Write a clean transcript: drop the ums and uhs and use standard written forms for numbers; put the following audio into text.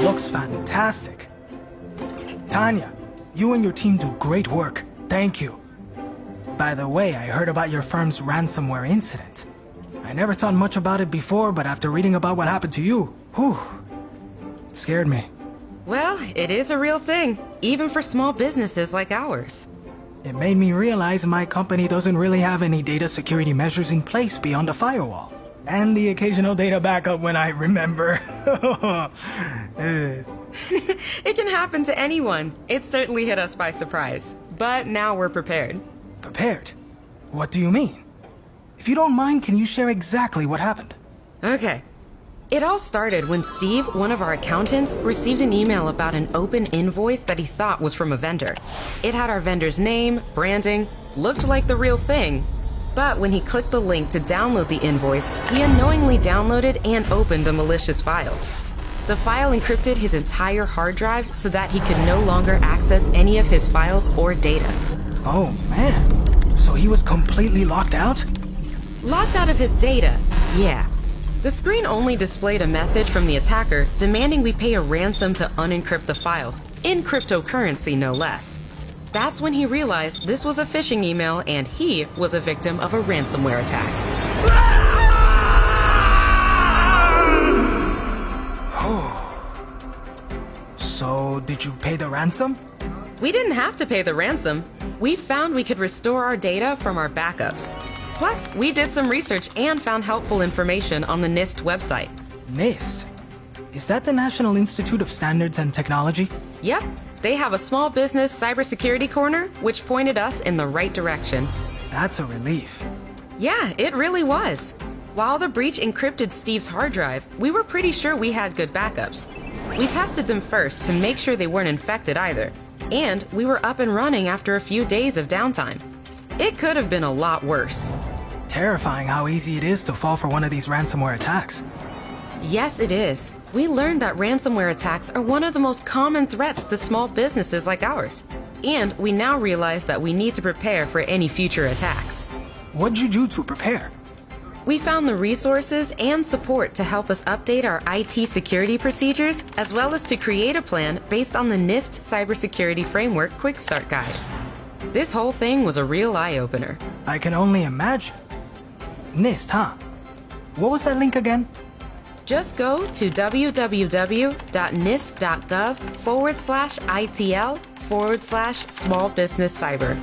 Looks fantastic. Tanya, you and your team do great work. Thank you. By the way, I heard about your firm's ransomware incident. I never thought much about it before, but after reading about what happened to you, whew, it scared me. Well, it is a real thing, even for small businesses like ours. It made me realize my company doesn't really have any data security measures in place beyond a firewall. And the occasional data backup when I remember. It can happen to anyone. It certainly hit us by surprise. But now we're prepared. Prepared? What do you mean? If you don't mind, can you share exactly what happened? Okay. It all started when Steve, one of our accountants, received an email about an open invoice that he thought was from a vendor. It had our vendor's name, branding, looked like the real thing. But when he clicked the link to download the invoice, he unknowingly downloaded and opened a malicious file. The file encrypted his entire hard drive so that he could no longer access any of his files or data. Oh man, so he was completely locked out? Locked out of his data, yeah. The screen only displayed a message from the attacker demanding we pay a ransom to unencrypt the files, in cryptocurrency no less. That's when he realized this was a phishing email and he was a victim of a ransomware attack. So, did you pay the ransom? We didn't have to pay the ransom. We found we could restore our data from our backups. Plus, we did some research and found helpful information on the NIST website. NIST? Is that the National Institute of Standards and Technology? Yep, they have a small business cybersecurity corner, which pointed us in the right direction. That's a relief. Yeah, it really was. While the breach encrypted Steve's hard drive, we were pretty sure we had good backups. We tested them first to make sure they weren't infected either. And we were up and running after a few days of downtime. It could have been a lot worse. Terrifying how easy it is to fall for one of these ransomware attacks. Yes, it is. We learned that ransomware attacks are one of the most common threats to small businesses like ours. And we now realize that we need to prepare for any future attacks. What'd you do to prepare? We found the resources and support to help us update our IT security procedures, as well as to create a plan based on the NIST Cybersecurity Framework Quick Start Guide. This whole thing was a real eye-opener. I can only imagine. NIST, huh? What was that link again? Just go to www.nist.gov/ITL/small business cyber.